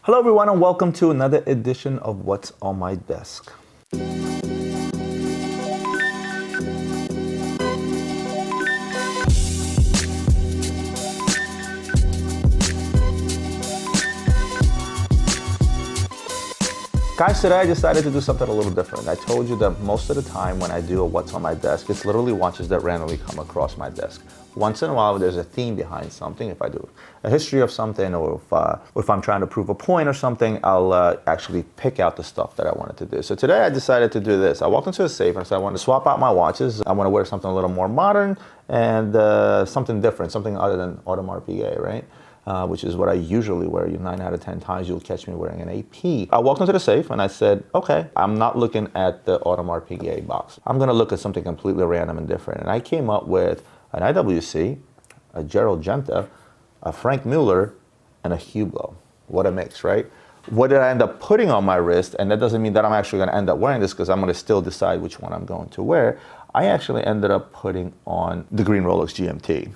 Hello everyone and welcome to another edition of What's on My Desk. Guys, today I decided to do something a little different. I told you that most of the time when I do a What's on My Desk, it's literally watches that randomly come across my desk. Once in a while, there's a theme behind something. If I do a history of something, or if I'm trying to prove a point or something, I'll actually pick out the stuff that I wanted to do. So today I decided to do this. I walked into a safe and I said I want to swap out my watches. I want to wear something a little more modern and something different, something other than Audemars Piguet, right? Which is what I usually wear. 9 out of 10 times you'll catch me wearing an AP. I walked into the safe and I said, okay, I'm not looking at the Audemars Piguet box. I'm gonna look at something completely random and different. And I came up with an IWC, a Gerald Genta, a Franck Muller, and a Hublot. What a mix, right? What did I end up putting on my wrist? And that doesn't mean that I'm actually gonna end up wearing this because I'm gonna still decide which one I'm going to wear. I actually ended up putting on the green Rolex GMT.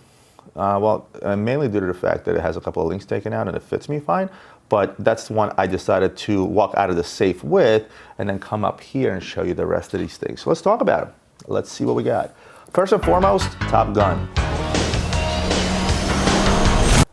Mainly due to the fact that it has a couple of links taken out and it fits me fine, but that's the one I decided to walk out of the safe with and then come up here and show you the rest of these things. So let's talk about them. Let's see what we got. First and foremost, Top Gun.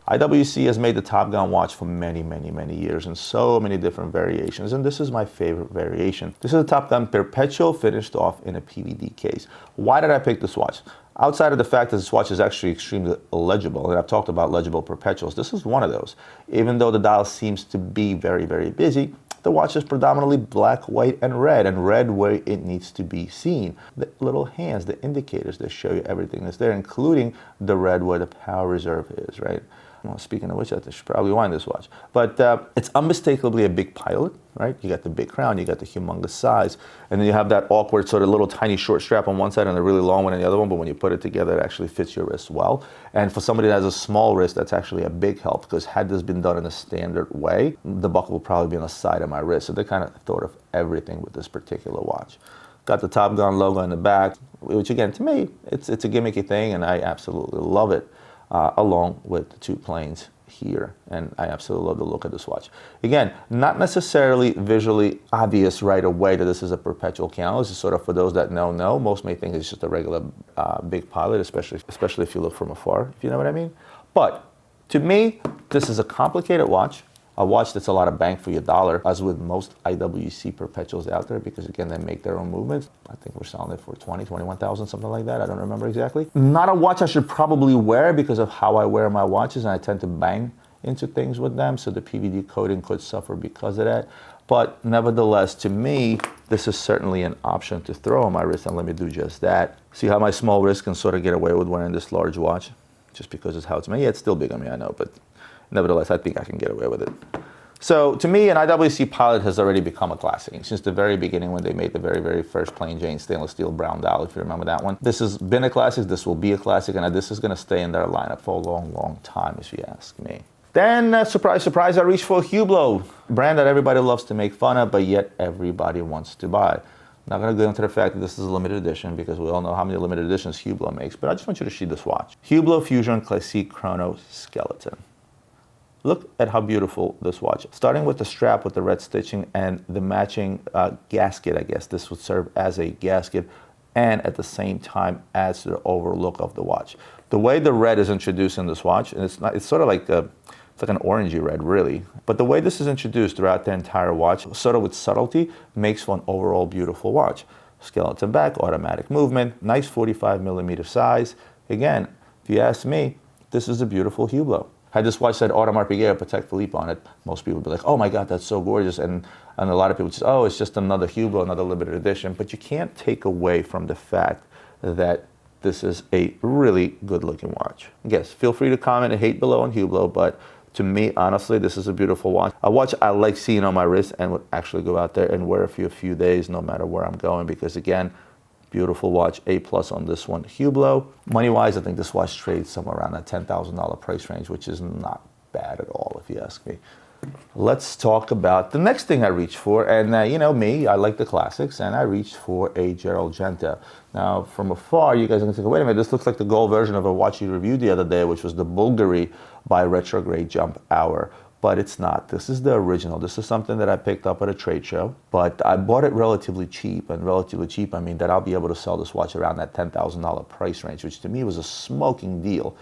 IWC has made the Top Gun watch for many, many, many years in so many different variations, and this is my favorite variation. This is a Top Gun Perpetual finished off in a PVD case. Why did I pick this watch? Outside of the fact that this watch is actually extremely legible, and I've talked about legible perpetuals, this is one of those. Even though the dial seems to be very, very busy, the watch is predominantly black, white, and red where it needs to be seen. The little hands, the indicators that show you everything that's there, including the red where the power reserve is, right? Well, speaking of which, I should probably wind this watch. But it's unmistakably a big pilot, right? You got the big crown, you got the humongous size, and then you have that awkward sort of little tiny short strap on one side and a really long one on the other one, but when you put it together, it actually fits your wrist well. And for somebody that has a small wrist, that's actually a big help, because had this been done in a standard way, the buckle would probably be on the side of my wrist. So they kind of thought of everything with this particular watch. Got the Top Gun logo in the back, which again, to me, it's a gimmicky thing, and I absolutely love it. Along with the two planes here, and I absolutely love the look of this watch. Again, not necessarily visually obvious right away that this is a perpetual candle. This is sort of for those that know. Most may think it's just a regular big pilot, especially if you look from afar, if you know what I mean. But to me, this is a complicated watch. A watch that's a lot of bang for your dollar, as with most IWC perpetuals out there, because again, they make their own movements. I think we're selling it for 20, 21,000, something like that. I don't remember exactly. Not a watch I should probably wear because of how I wear my watches, and I tend to bang into things with them, so the PVD coating could suffer because of that. But nevertheless, to me, this is certainly an option to throw on my wrist, and let me do just that. See how my small wrist can sort of get away with wearing this large watch? Just because it's how it's made. Yeah, it's still big on me, I know, but nevertheless, I think I can get away with it. So to me, an IWC Pilot has already become a classic. Since the very beginning when they made the very, very first plain Jane stainless steel brown dial, if you remember that one. This has been a classic, this will be a classic, and this is gonna stay in their lineup for a long, long time, if you ask me. Then, surprise, surprise, I reached for a Hublot, a brand that everybody loves to make fun of, but yet everybody wants to buy. I'm not gonna go into the fact that this is a limited edition, because we all know how many limited editions Hublot makes, but I just want you to see this watch. Hublot Fusion Classique Chrono Skeleton. Look at how beautiful this watch is. Starting with the strap with the red stitching and the matching gasket, I guess this would serve as a gasket, and at the same time adds to the overall look of the watch. The way the red is introduced in this watch, and it's sort of like it's like an orangey red, really. But the way this is introduced throughout the entire watch, sort of with subtlety, makes for an overall beautiful watch. Skeleton back, automatic movement, nice 45mm size. Again, if you ask me, this is a beautiful Hublot. Had this watch said Audemars Piguet or Patek Philippe on it, most people would be like, oh my God, that's so gorgeous. And a lot of people would say, oh, it's just another Hublot, another limited edition. But you can't take away from the fact that this is a really good looking watch. Yes, feel free to comment and hate below on Hublot, but to me, honestly, this is a beautiful watch. A watch I like seeing on my wrist and would actually go out there and wear for a few days no matter where I'm going, because again, beautiful watch, A+ on this one. Hublot, money-wise, I think this watch trades somewhere around that $10,000 price range, which is not bad at all, if you ask me. Let's talk about the next thing I reached for, and you know me, I like the classics, and I reached for a Gerald Genta. Now, from afar, you guys are gonna think, wait a minute, this looks like the gold version of a watch you reviewed the other day, which was the Bulgari by Retrograde Jump Hour. but it's not. This is the original. This is something that I picked up at a trade show, but I bought it relatively cheap. And relatively cheap, I mean that I'll be able to sell this watch around that $10,000 price range, which to me was a smoking deal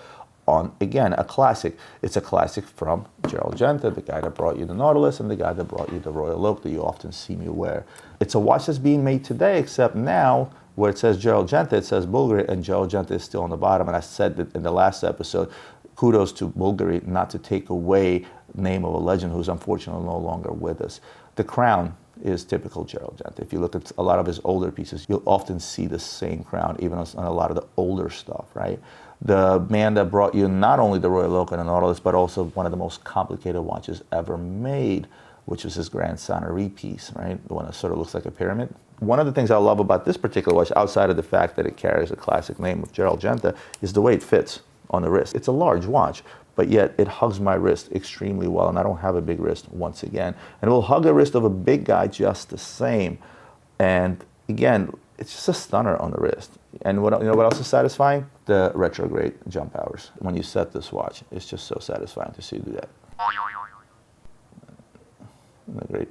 on, again, a classic. It's a classic from Gerald Genta, the guy that brought you the Nautilus and the guy that brought you the Royal Oak that you often see me wear. It's a watch that's being made today, except now where it says Gerald Genta, it says Bulgari, and Gerald Genta is still on the bottom. And I said that in the last episode, kudos to Bulgari not to take away the name of a legend who's unfortunately no longer with us. The crown is typical Gerald Genta. If you look at a lot of his older pieces, you'll often see the same crown, even on a lot of the older stuff, right? The man that brought you not only the Royal Oak and the Nautilus, but also one of the most complicated watches ever made, which was his Grand Sonnerie piece, right? The one that sort of looks like a pyramid. One of the things I love about this particular watch, outside of the fact that it carries a classic name of Gerald Genta, is the way it fits on the wrist. It's a large watch, but yet it hugs my wrist extremely well, and I don't have a big wrist once again. And it will hug the wrist of a big guy just the same. And again, it's just a stunner on the wrist. And what, you know what else is satisfying? The retrograde jump hours. When you set this watch, it's just so satisfying to see you do that. Isn't that great?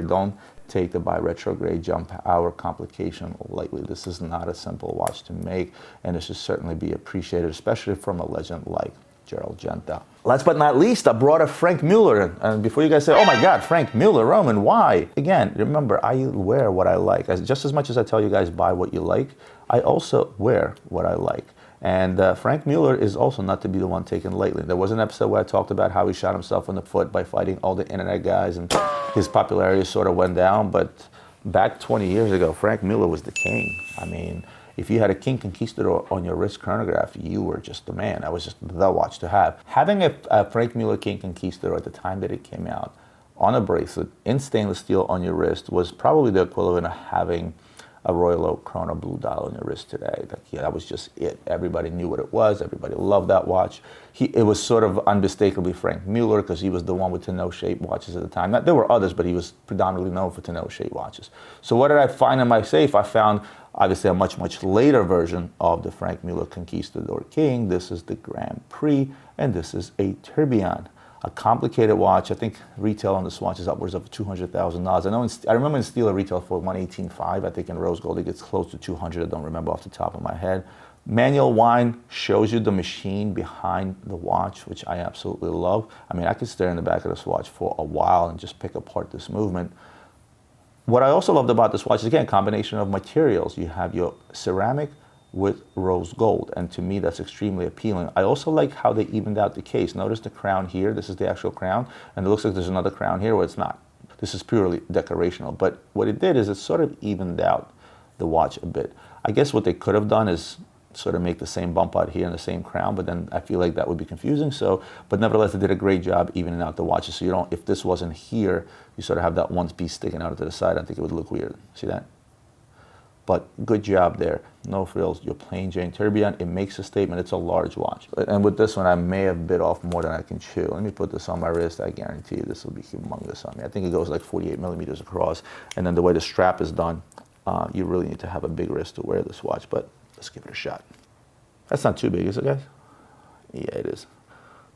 Don't take the bi-retrograde jump hour complication lightly. This is not a simple watch to make, and it should certainly be appreciated, especially from a legend like Gerald Genta. Last but not least, I brought a Franck Muller in. And before you guys say, oh my God, Franck Muller, Roman, why? Again, remember, I wear what I like. Just as much as I tell you guys buy what you like, I also wear what I like. And Franck Muller is also not to be the one taken lightly. There was an episode where I talked about how he shot himself in the foot by fighting all the internet guys, and his popularity sort of went down. But back 20 years ago, Franck Muller was the king. I mean, if you had a King Conquistador on your wrist chronograph, you were just the man. That was just the watch to have. Having a Franck Muller King Conquistador at the time that it came out on a bracelet in stainless steel on your wrist was probably the equivalent of having a Royal Oak Chrono blue dial on your wrist today. That was just it. Everybody knew what it was. Everybody loved that watch. It was sort of unmistakably Franck Muller because he was the one with tonneau shaped watches at the time. There were others, but he was predominantly known for tonneau shaped watches. So what did I find in my safe? I found obviously a much, much later version of the Franck Muller Conquistador King. This is the Grand Prix, and this is a tourbillon. A complicated watch. I think retail on this watch is upwards of $200,000. I remember in steel it retailed for $118,500. I think in rose gold it gets close to $200,000. I don't remember off the top of my head. Manual wind shows you the machine behind the watch, which I absolutely love. I mean, I could stare in the back of this watch for a while and just pick apart this movement. What I also loved about this watch is, again, a combination of materials. You have your ceramic with rose gold, and to me that's extremely appealing. I also like how they evened out the case. Notice the crown here, this is the actual crown, and it looks like there's another crown here where it's not. This is purely decorational, but what it did is it sort of evened out the watch a bit. I guess what they could have done is sort of make the same bump out here and the same crown, but then I feel like that would be confusing. But nevertheless, they did a great job evening out the watches. So you don't, if this wasn't here, you sort of have that one piece sticking out to the side. I think it would look weird. See that? But good job there. No frills. Your plain Jane tourbillon. It makes a statement. It's a large watch. And with this one, I may have bit off more than I can chew. Let me put this on my wrist. I guarantee you this will be humongous on me. I think it goes like 48 millimeters across. And then the way the strap is done, you really need to have a big wrist to wear this watch. But let's give it a shot. That's not too big, is it, guys? Yeah, it is.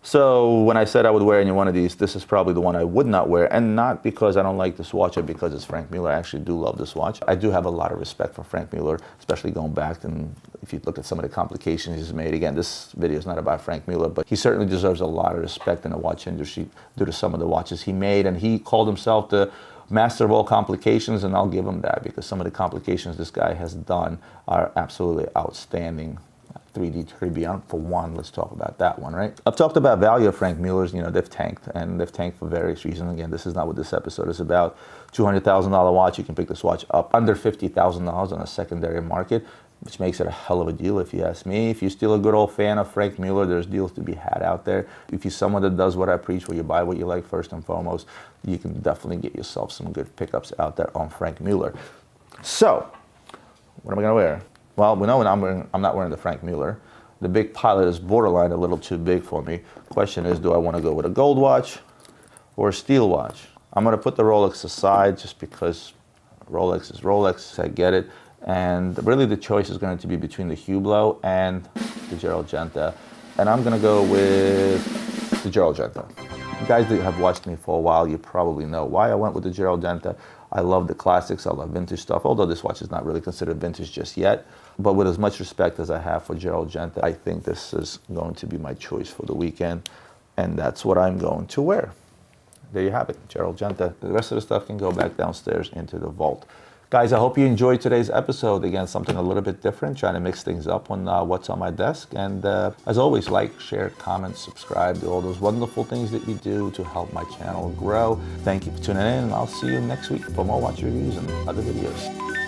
So when I said I would wear any one of these, this is probably the one I would not wear, and not because I don't like this watch or because it's Franck Muller. I actually do love this watch. I do have a lot of respect for Franck Muller, especially going back, and if you look at some of the complications he's made. Again, this video is not about Franck Muller, but he certainly deserves a lot of respect in the watch industry due to some of the watches he made, and he called himself the master of all complications, and I'll give him that because some of the complications this guy has done are absolutely outstanding. 3D tourbillon for one. Let's talk about that one, right? I've talked about value of Franck Muller's. You know, they've tanked, and they've tanked for various reasons. Again, this is not what this episode is about. $200,000 watch. You can pick this watch up under $50,000 on a secondary market, which makes it a hell of a deal if you ask me. If you're still a good old fan of Franck Muller, there's deals to be had out there. If you're someone that does what I preach, where you buy what you like first and foremost, you can definitely get yourself some good pickups out there on Franck Muller. So, what am I gonna wear? Well, we know I'm not wearing the Franck Muller. The big Pilot is borderline a little too big for me. Question is, do I want to go with a gold watch or a steel watch? I'm going to put the Rolex aside just because Rolex is Rolex. I get it. And really the choice is going to be between the Hublot and the Gerald Genta. and I'm gonna go with the Gerald Genta. You guys that have watched me for a while, you probably know why I went with the Gerald Genta. I love the classics, I love vintage stuff, although this watch is not really considered vintage just yet. But with as much respect as I have for Gerald Genta, I think this is going to be my choice for the weekend, and that's what I'm going to wear. There you have it, Gerald Genta. The rest of the stuff can go back downstairs into the vault. Guys, I hope you enjoyed today's episode. Again, something a little bit different, trying to mix things up on what's on my desk. And as always, like, share, comment, subscribe, do all those wonderful things that you do to help my channel grow. Thank you for tuning in, and I'll see you next week for more watch reviews and other videos.